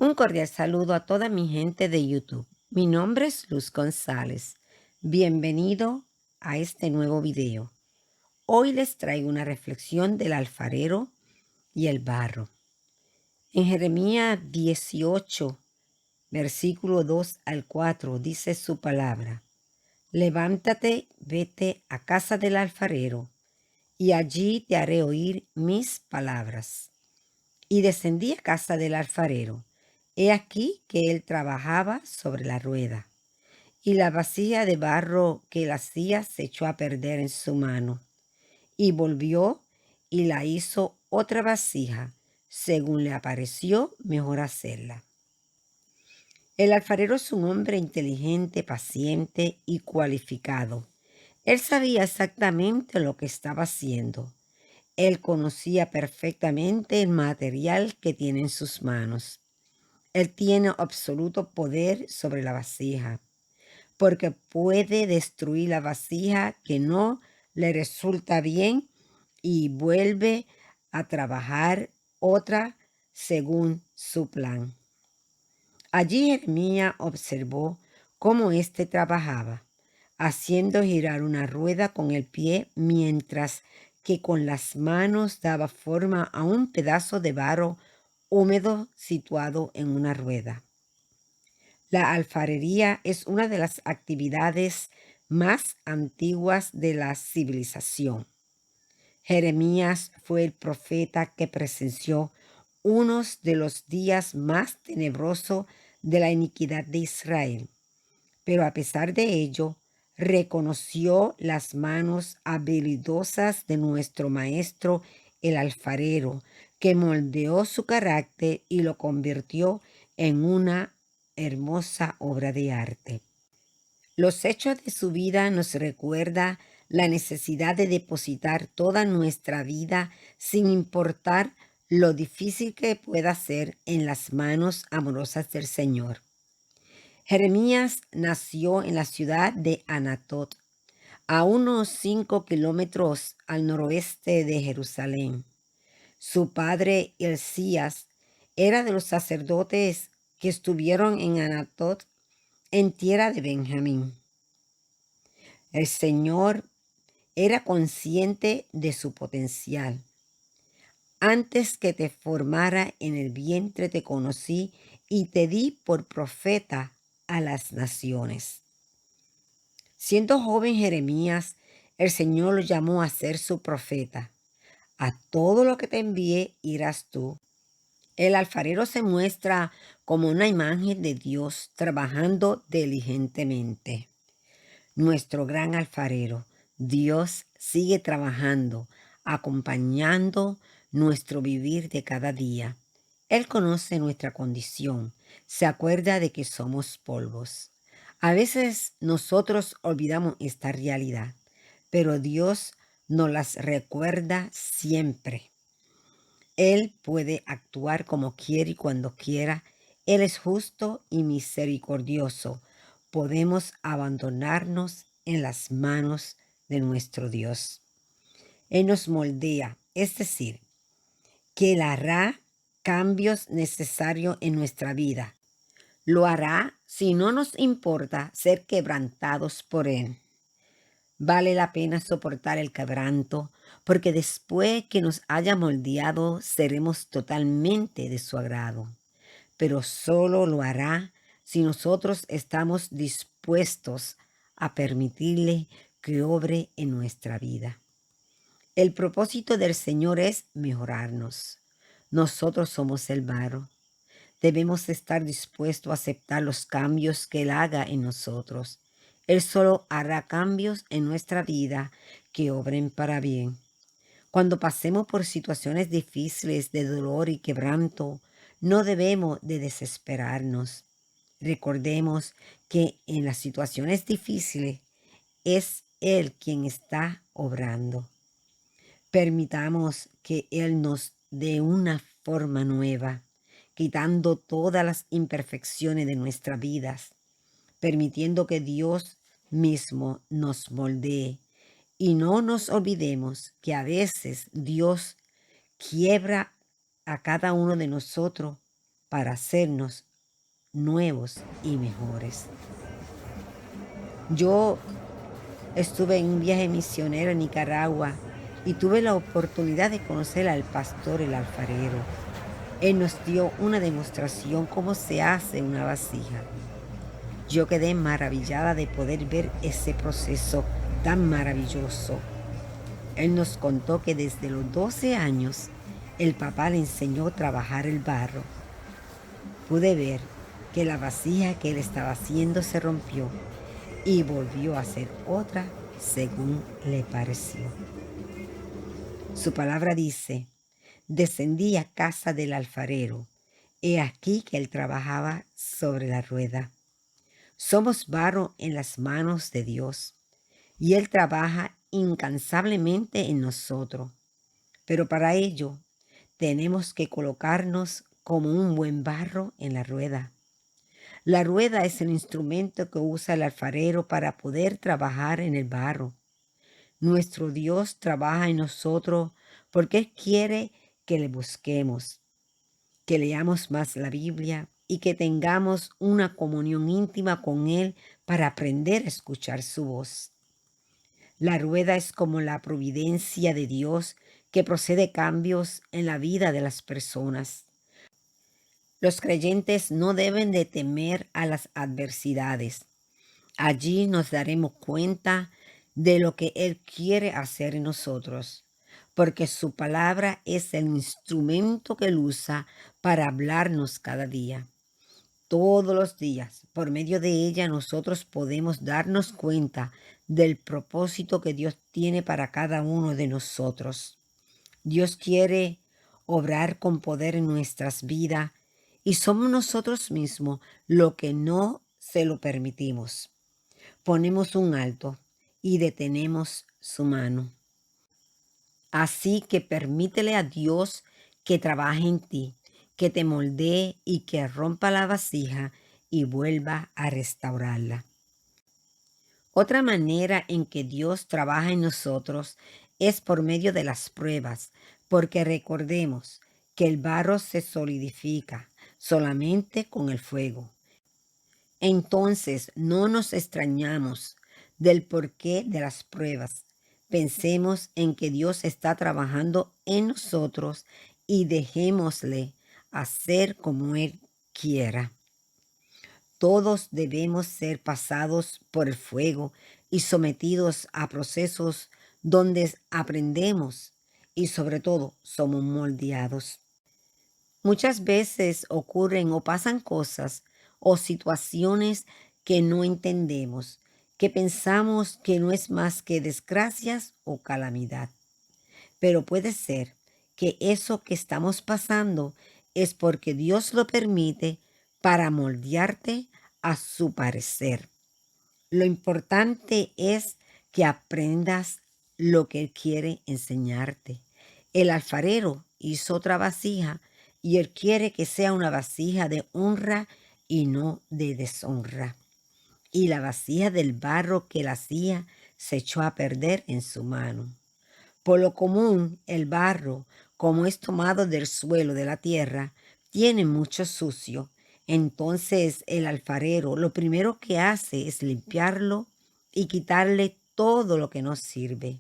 Un cordial saludo a toda mi gente de YouTube. Mi nombre es Luz González. Bienvenido a este nuevo video. Hoy les traigo una reflexión del alfarero y el barro. En Jeremías 18, versículo 2 al 4, dice su palabra: Levántate, vete a casa del alfarero, y allí te haré oír mis palabras. Y descendí a casa del alfarero. He aquí que él trabajaba sobre la rueda, y la vasija de barro que él hacía se echó a perder en su mano. Y volvió y la hizo otra vasija, según le pareció mejor hacerla. El alfarero es un hombre inteligente, paciente y cualificado. Él sabía exactamente lo que estaba haciendo. Él conocía perfectamente el material que tiene en sus manos. Él tiene absoluto poder sobre la vasija, porque puede destruir la vasija que no le resulta bien y vuelve a trabajar otra según su plan. Allí Jeremías observó cómo éste trabajaba, haciendo girar una rueda con el pie mientras que con las manos daba forma a un pedazo de barro húmedo situado en una rueda. La alfarería es una de las actividades más antiguas de la civilización. Jeremías fue el profeta que presenció unos de los días más tenebrosos de la iniquidad de Israel, pero a pesar de ello, reconoció las manos habilidosas de nuestro maestro el alfarero, que moldeó su carácter y lo convirtió en una hermosa obra de arte. Los hechos de su vida nos recuerdan la necesidad de depositar toda nuestra vida, sin importar lo difícil que pueda ser, en las manos amorosas del Señor. Jeremías nació en la ciudad de Anatot, a unos 5 kilómetros al noroeste de Jerusalén. Su padre Hilcías era de los sacerdotes que estuvieron en Anatot, en tierra de Benjamín. El Señor era consciente de su potencial. Antes que te formara en el vientre te conocí y te di por profeta a las naciones. Siendo joven Jeremías, el Señor lo llamó a ser su profeta. A todo lo que te envié irás tú. El alfarero se muestra como una imagen de Dios trabajando diligentemente. Nuestro gran alfarero, Dios, sigue trabajando, acompañando nuestro vivir de cada día. Él conoce nuestra condición, se acuerda de que somos polvos. A veces nosotros olvidamos esta realidad, pero Dios nos las recuerda siempre. Él puede actuar como quiere y cuando quiera. Él es justo y misericordioso. Podemos abandonarnos en las manos de nuestro Dios. Él nos moldea, es decir, que Él hará cambios necesarios en nuestra vida. Lo hará si no nos importa ser quebrantados por Él. Vale la pena soportar el quebranto, porque después que nos haya moldeado, seremos totalmente de su agrado. Pero solo lo hará si nosotros estamos dispuestos a permitirle que obre en nuestra vida. El propósito del Señor es mejorarnos. Nosotros somos el barro. Debemos estar dispuestos a aceptar los cambios que Él haga en nosotros. Él solo hará cambios en nuestra vida que obren para bien. Cuando pasemos por situaciones difíciles de dolor y quebranto, no debemos de desesperarnos. Recordemos que en las situaciones difíciles es Él quien está obrando. Permitamos que Él nos dé una forma nueva, quitando todas las imperfecciones de nuestras vidas, permitiendo que Dios mismo nos moldee. Y no nos olvidemos que a veces Dios quiebra a cada uno de nosotros para hacernos nuevos y mejores. Yo estuve en un viaje misionero en Nicaragua y tuve la oportunidad de conocer al pastor, el alfarero. Él nos dio una demostración cómo se hace una vasija. Yo quedé maravillada de poder ver ese proceso tan maravilloso. Él nos contó que desde los 12 años el papá le enseñó a trabajar el barro. Pude ver que la vasija que él estaba haciendo se rompió y volvió a hacer otra según le pareció. Su palabra dice: descendí a casa del alfarero. He aquí que él trabajaba sobre la rueda. Somos barro en las manos de Dios y él trabaja incansablemente en nosotros. Pero para ello tenemos que colocarnos como un buen barro en la rueda. La rueda es el instrumento que usa el alfarero para poder trabajar en el barro. Nuestro Dios trabaja en nosotros porque Él quiere que le busquemos, que leamos más la Biblia y que tengamos una comunión íntima con Él para aprender a escuchar su voz. La rueda es como la providencia de Dios que procede cambios en la vida de las personas. Los creyentes no deben de temer a las adversidades. Allí nos daremos cuenta de lo que Él quiere hacer en nosotros, porque su palabra es el instrumento que Él usa para hablarnos cada día. Todos los días, por medio de ella, nosotros podemos darnos cuenta del propósito que Dios tiene para cada uno de nosotros. Dios quiere obrar con poder en nuestras vidas y somos nosotros mismos los que no se lo permitimos. Ponemos un alto y detenemos su mano. Así que permítele a Dios que trabaje en ti, que te moldee y que rompa la vasija y vuelva a restaurarla. Otra manera en que Dios trabaja en nosotros es por medio de las pruebas, porque recordemos que el barro se solidifica solamente con el fuego. Entonces no nos extrañamos del porqué de las pruebas. Pensemos en que Dios está trabajando en nosotros y dejémosle hacer como Él quiera. Todos debemos ser pasados por el fuego y sometidos a procesos donde aprendemos y sobre todo somos moldeados. Muchas veces ocurren o pasan cosas o situaciones que no entendemos, que pensamos que no es más que desgracias o calamidad. Pero puede ser que eso que estamos pasando es porque Dios lo permite para moldearte a su parecer. Lo importante es que aprendas lo que Él quiere enseñarte. El alfarero hizo otra vasija y Él quiere que sea una vasija de honra y no de deshonra. Y la vasija del barro que Él hacía se echó a perder en su mano. Por lo común, el barro, como es tomado del suelo de la tierra, tiene mucho sucio. Entonces el alfarero lo primero que hace es limpiarlo y quitarle todo lo que no sirve.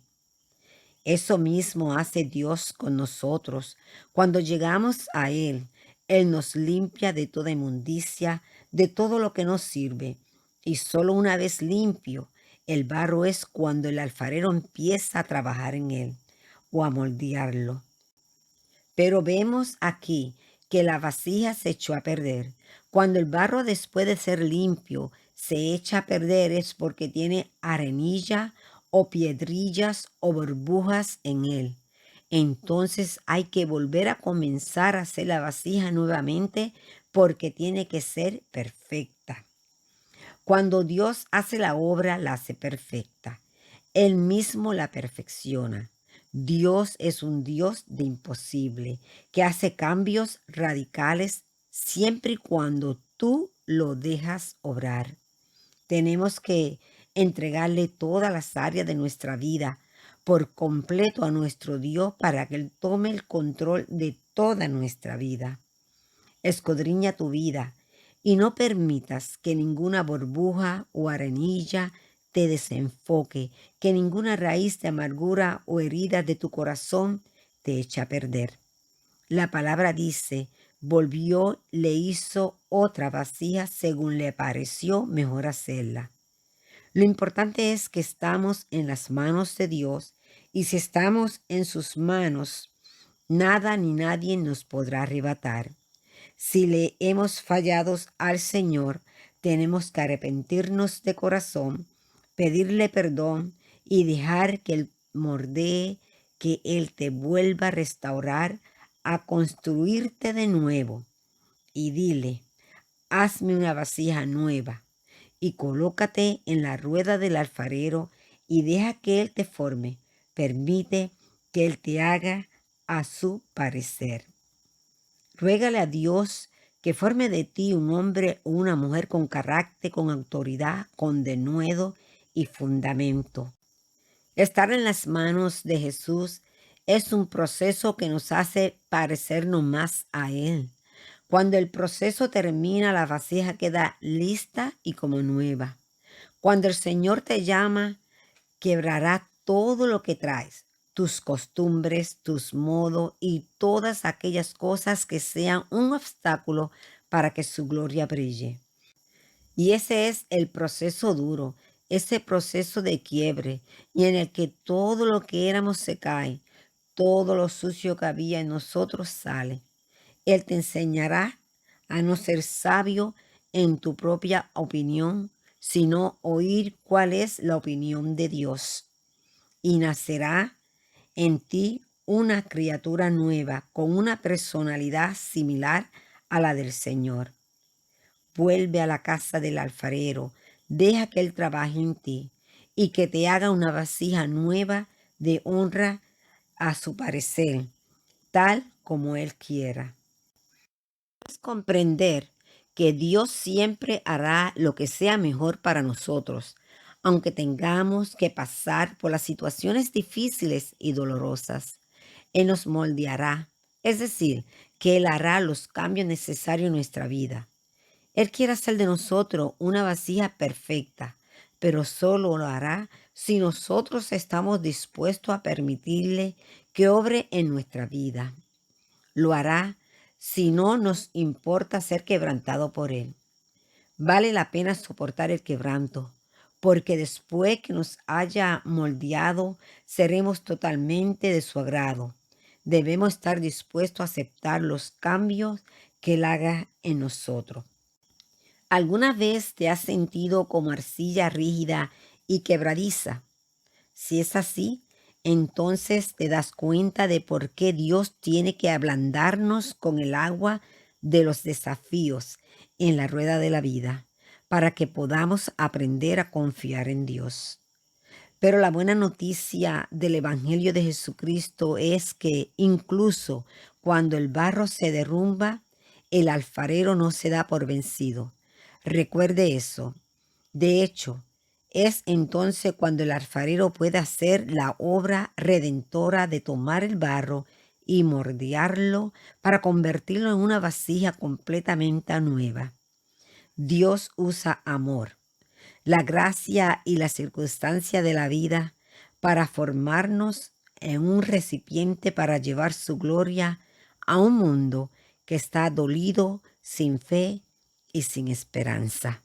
Eso mismo hace Dios con nosotros. Cuando llegamos a Él, Él nos limpia de toda inmundicia, de todo lo que no sirve. Y solo una vez limpio, el barro es cuando el alfarero empieza a trabajar en él o a moldearlo. Pero vemos aquí que la vasija se echó a perder. Cuando el barro, después de ser limpio, se echa a perder es porque tiene arenilla o piedrillas o burbujas en él. Entonces hay que volver a comenzar a hacer la vasija nuevamente porque tiene que ser perfecta. Cuando Dios hace la obra, la hace perfecta. Él mismo la perfecciona. Dios es un Dios de imposible, que hace cambios radicales siempre y cuando tú lo dejas obrar. Tenemos que entregarle todas las áreas de nuestra vida por completo a nuestro Dios para que Él tome el control de toda nuestra vida. escudriña tu vida y no permitas que ninguna burbuja o arenilla te desenfoque, que ninguna raíz de amargura o herida de tu corazón te eche a perder. La palabra dice, volvió, le hizo otra vasija según le pareció mejor hacerla. Lo importante es que estamos en las manos de Dios y si estamos en sus manos, nada ni nadie nos podrá arrebatar. Si le hemos fallado al Señor, tenemos que arrepentirnos de corazón, pedirle perdón y dejar que Él mordee, que Él te vuelva a restaurar, a construirte de nuevo. Y dile, hazme una vasija nueva y colócate en la rueda del alfarero y deja que Él te forme. Permite que Él te haga a su parecer. Ruégale a Dios que forme de ti un hombre o una mujer con carácter, con autoridad, con denuedo y fundamento. Estar en las manos de Jesús es un proceso que nos hace parecernos más a Él. Cuando el proceso termina, la vasija queda lista y como nueva. Cuando el Señor te llama, quebrará todo lo que traes, tus costumbres, tus modos y todas aquellas cosas que sean un obstáculo para que su gloria brille. Y ese es el proceso duro, ese proceso de quiebre, y en el que todo lo que éramos se cae, todo lo sucio que había en nosotros sale. Él te enseñará a no ser sabio en tu propia opinión, sino oír cuál es la opinión de Dios. Y nacerá en ti una criatura nueva con una personalidad similar a la del Señor. Vuelve a la casa del alfarero, deja que Él trabaje en ti y que te haga una vasija nueva de honra a su parecer, tal como Él quiera. Es comprender que Dios siempre hará lo que sea mejor para nosotros, aunque tengamos que pasar por las situaciones difíciles y dolorosas. Él nos moldeará, es decir, que Él hará los cambios necesarios en nuestra vida. Él quiere hacer de nosotros una vasija perfecta, pero solo lo hará si nosotros estamos dispuestos a permitirle que obre en nuestra vida. Lo hará si no nos importa ser quebrantado por Él. Vale la pena soportar el quebranto, porque después que nos haya moldeado, seremos totalmente de su agrado. Debemos estar dispuestos a aceptar los cambios que Él haga en nosotros. ¿Alguna vez te has sentido como arcilla rígida y quebradiza? Si es así, entonces te das cuenta de por qué Dios tiene que ablandarnos con el agua de los desafíos en la rueda de la vida, para que podamos aprender a confiar en Dios. Pero la buena noticia del Evangelio de Jesucristo es que incluso cuando el barro se derrumba, el alfarero no se da por vencido. Recuerde eso. De hecho, es entonces cuando el alfarero puede hacer la obra redentora de tomar el barro y moldearlo para convertirlo en una vasija completamente nueva. Dios usa amor, la gracia y la circunstancia de la vida para formarnos en un recipiente para llevar su gloria a un mundo que está dolido, sin fe y sin esperanza.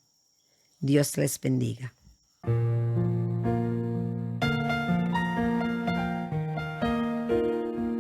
Dios les bendiga.